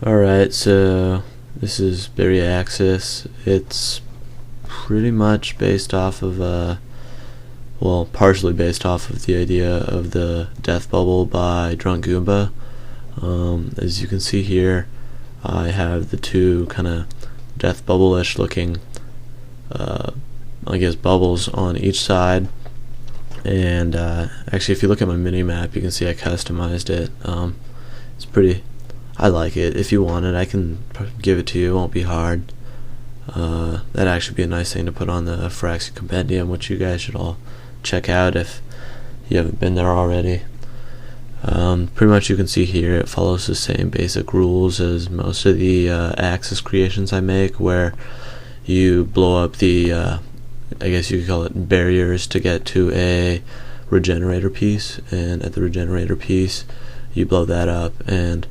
Alright, so this is Beryaxis. It's pretty much based off of, well, partially based off of the idea of the death bubble by Drunk Goomba. As you can see here, I have the two kind of death bubble-ish looking, I guess, bubbles on each side. And actually, if you look at my mini-map, you can see I customized it. It's pretty... I like it. If you want it, I can give it to you. It won't be hard. That'd actually be a nice thing to put on the Fraxy compendium, which you guys should all check out if you haven't been there already. Pretty much you can see here it follows the same basic rules as most of the Axis creations I make, where you blow up the, I guess you could call it barriers to get to a regenerator piece, and at the regenerator piece you blow that up, and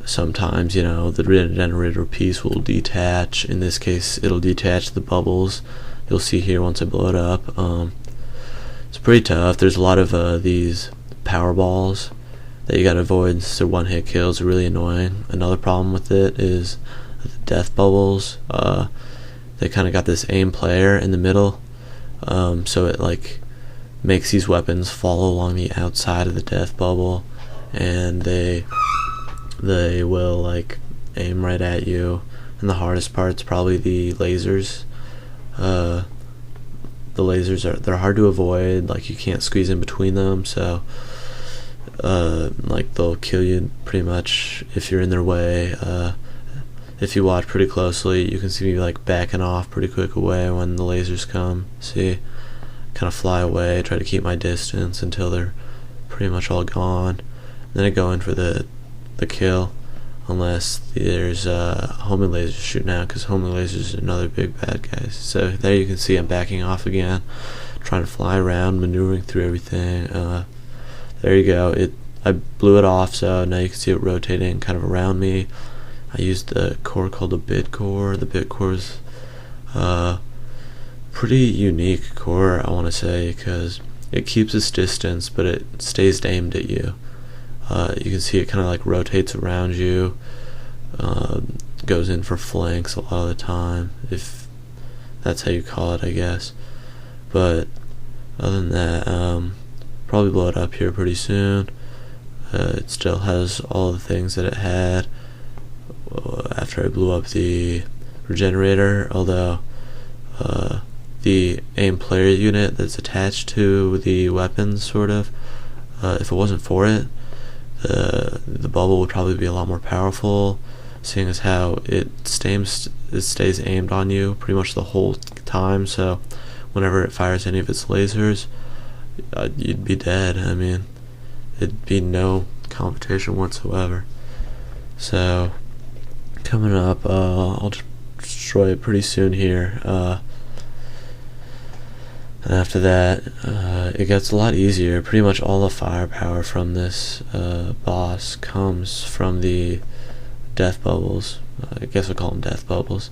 sometimes, you know, the regenerator piece will detach. In this case, it'll detach the bubbles. You'll see here once I blow it up. It's pretty tough. There's a lot of these power balls that you gotta avoid. So one-hit kills are really annoying. Another problem with it is the death bubbles. They kind of got this aim player in the middle, so it like makes these weapons follow along the outside of the death bubble, and they will like aim right at you. And the hardest part's probably the lasers. The lasers they're hard to avoid. Like, you can't squeeze in between them, so like they'll kill you pretty much if you're in their way. If you watch pretty closely, you can see me like backing off pretty quick away when the lasers come. See, kind of fly away, try to keep my distance until they're pretty much all gone. Then I go in for the kill, unless there's homing lasers shooting out, because homing lasers are another big bad guys. So there you can see I'm backing off again, trying to fly around, maneuvering through everything. There you go. I blew it off, so now you can see it rotating kind of around me. I used the core called the bit core. The bit core is pretty unique core, I want to say, because it keeps its distance, but it stays aimed at you. You can see it kind of like rotates around you, goes in for flanks a lot of the time, if that's how you call it, I guess. But other than that, probably blow it up here pretty soon. It still has all the things that it had after I blew up the regenerator, although the aim player unit that's attached to the weapons, sort of, if it wasn't for it, the bubble would probably be a lot more powerful, seeing as how it stays aimed on you pretty much the whole time. So whenever it fires any of its lasers, you'd be dead. I mean, it'd be no competition whatsoever. So coming up, I'll destroy it pretty soon here. And after that, it gets a lot easier. Pretty much all the firepower from this boss comes from the death bubbles. I guess we'll call them death bubbles.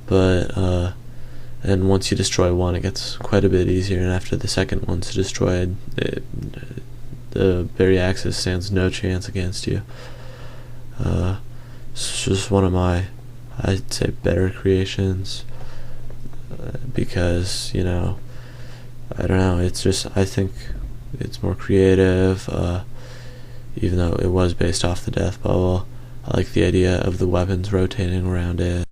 But and once you destroy one, it gets quite a bit easier. And after the second one's destroyed, the Beryaxis stands no chance against you. It's just one of my, I'd say, better creations, because, you know, I don't know, it's just, I think it's more creative, even though it was based off the death bubble. I like the idea of the weapons rotating around it.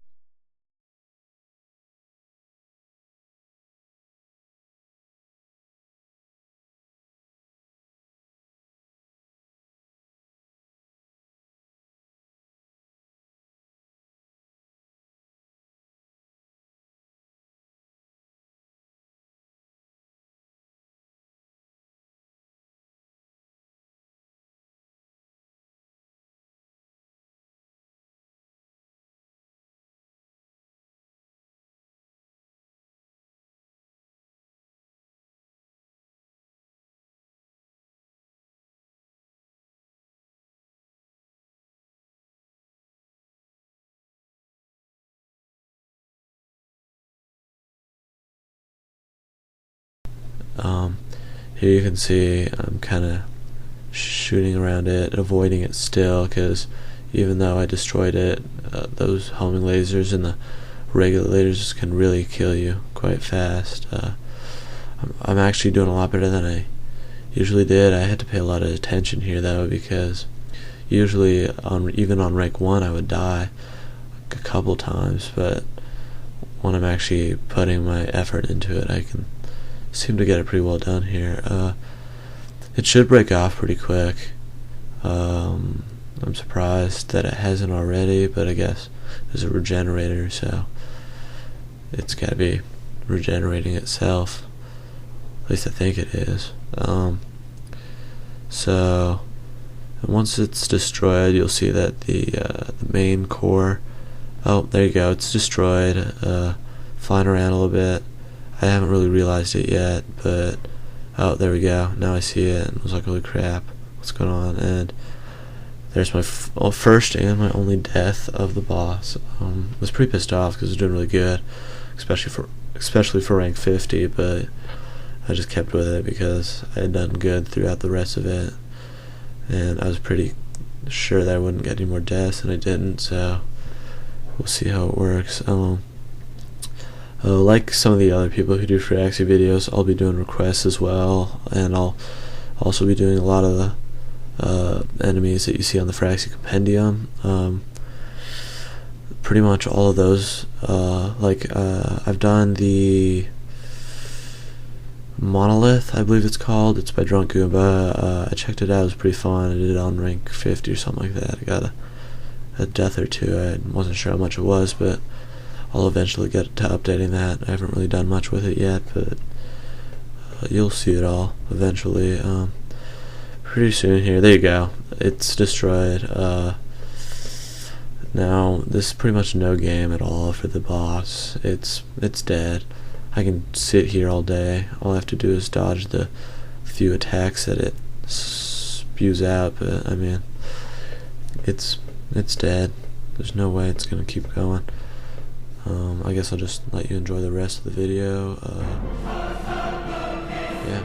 Here you can see I'm kind of shooting around it, avoiding it still, because even though I destroyed it. Those homing lasers and the regulators can really kill you quite fast. I'm actually doing a lot better than I usually did. I had to pay a lot of attention here though, because usually even on rank 1 I would die a couple times, but when I'm actually putting my effort into it, I can seem to get it pretty well done here. It should break off pretty quick. I'm surprised that it hasn't already, but I guess there's a regenerator, so it's gotta be regenerating itself. At least I think it is. So once it's destroyed, you'll see that the main core, oh, there you go, it's destroyed. Flying around a little bit. I haven't really realized it yet, but oh, there we go. Now I see it, and I was like, holy crap, what's going on? And there's my first and my only death of the boss. I was pretty pissed off because it was doing really good, especially for rank 50, but I just kept with it because I had done good throughout the rest of it, and I was pretty sure that I wouldn't get any more deaths, and I didn't, so we'll see how it works. Like some of the other people who do Fraxy videos, I'll be doing requests as well, and I'll also be doing a lot of the enemies that you see on the Fraxy Compendium. Pretty much all of those, I've done the Monolith, I believe it's called. It's by Drunk Goomba. I checked it out, it was pretty fun. I did it on rank 50 or something like that. I got a death or two. I wasn't sure how much it was, but I'll eventually get to updating that. I haven't really done much with it yet, but you'll see it all eventually. Pretty soon here. There you go. It's destroyed. Now this is pretty much no game at all for the boss. It's dead. I can sit here all day. All I have to do is dodge the few attacks that it spews out, but I mean, it's dead. There's no way it's gonna keep going. I guess I'll just let you enjoy the rest of the video. Yeah.